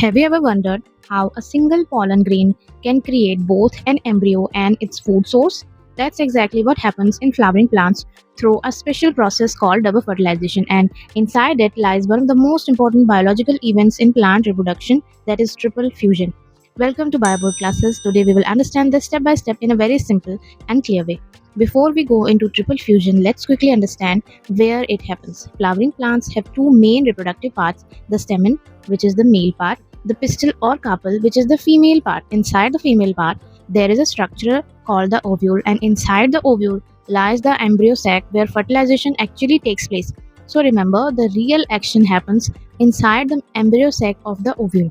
Have you ever wondered how a single pollen grain can create both an embryo and its food source? That's exactly what happens in flowering plants through a special process called double fertilization, and inside it lies one of the most important biological events in plant reproduction, that is triple fusion. Welcome to Bioboard classes. Today we will understand this step by step in a very simple and clear way. Before we go into triple fusion, let's quickly understand where it happens. Flowering plants have two main reproductive parts: the stamen, which is the male part, the pistil or carpel, which is the female part. Inside the female part, there is a structure called the ovule, and inside the ovule lies the embryo sac where fertilization actually takes place. So remember, the real action happens inside the embryo sac of the ovule.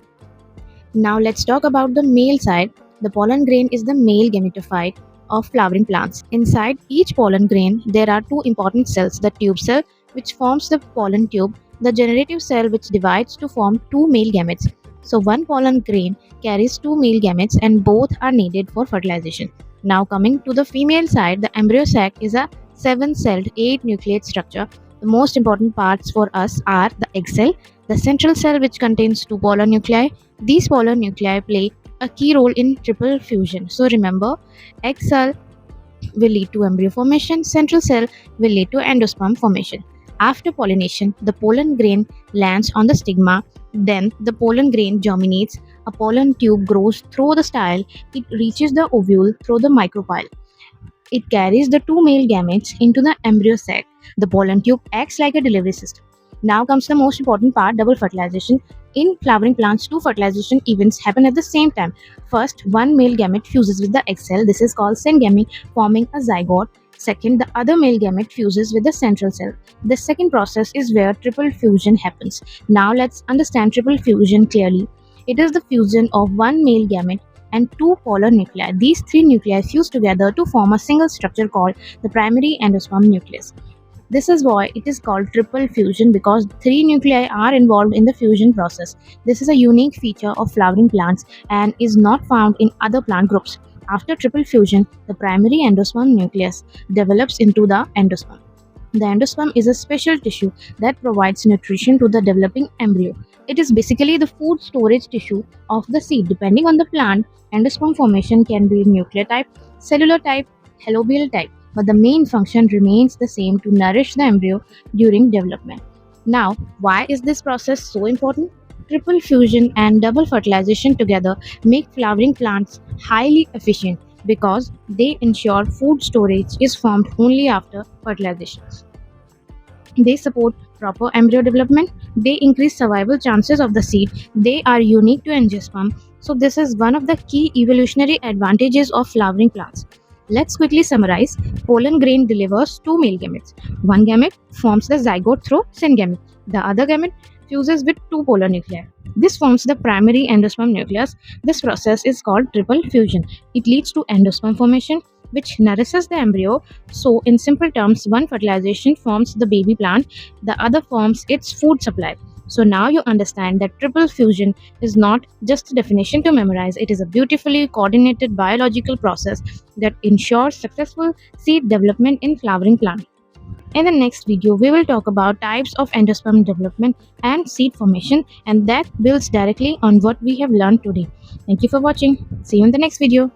Now let's talk about the male side. The pollen grain is the male gametophyte of flowering plants. Inside each pollen grain, there are two important cells: the tube cell, which forms the pollen tube, the generative cell, which divides to form two male gametes. So one pollen grain carries two male gametes and both are needed for fertilization. Now coming to the female side, the embryo sac is a 7-celled 8-nucleate structure. The most important parts for us are the egg cell, the central cell, which contains two polar nuclei. These polar nuclei play a key role in triple fusion. So remember, egg cell will lead to embryo formation, central cell will lead to endosperm formation. After pollination, the pollen grain lands on the stigma. Then the pollen grain germinates. A pollen tube grows through the style. It reaches the ovule through the micropyle. It carries the two male gametes into the embryo sac. The pollen tube acts like a delivery system. Now comes the most important part: double fertilization. In flowering plants, two fertilization events happen at the same time. First, one male gamete fuses with the egg cell. This is called syngamy, forming a zygote. Second, the other male gamete fuses with the central cell. The second process is where triple fusion happens. Now let's understand triple fusion clearly. It is the fusion of one male gamete and two polar nuclei. These three nuclei fuse together to form a single structure called the primary endosperm nucleus. This is why it is called triple fusion, because three nuclei are involved in the fusion process. This is a unique feature of flowering plants and is not found in other plant groups. After triple fusion, the primary endosperm nucleus develops into the endosperm. The endosperm is a special tissue that provides nutrition to the developing embryo. It is basically the food storage tissue of the seed. Depending on the plant, endosperm formation can be nuclear type, cellular type, halobial type, but the main function remains the same: to nourish the embryo during development. Now, why is this process so important? Triple fusion and double fertilization together make flowering plants highly efficient because they ensure food storage is formed only after fertilization. They support proper embryo development. They increase survival chances of the seed. They are unique to angiosperm. So this is one of the key evolutionary advantages of flowering plants. Let's quickly summarize. Pollen grain delivers two male gametes. One gamete forms the zygote through syngamy. The other gamete fuses with two polar nuclei. This forms the primary endosperm nucleus. This process is called triple fusion. It leads to endosperm formation, which nourishes the embryo. So, in simple terms, one fertilization forms the baby plant, the other forms its food supply. So now you understand that triple fusion is not just a definition to memorize. It is a beautifully coordinated biological process that ensures successful seed development in flowering plant. In the next video, we will talk about types of endosperm development and seed formation, and that builds directly on what we have learned today. Thank you for watching. See you in the next video.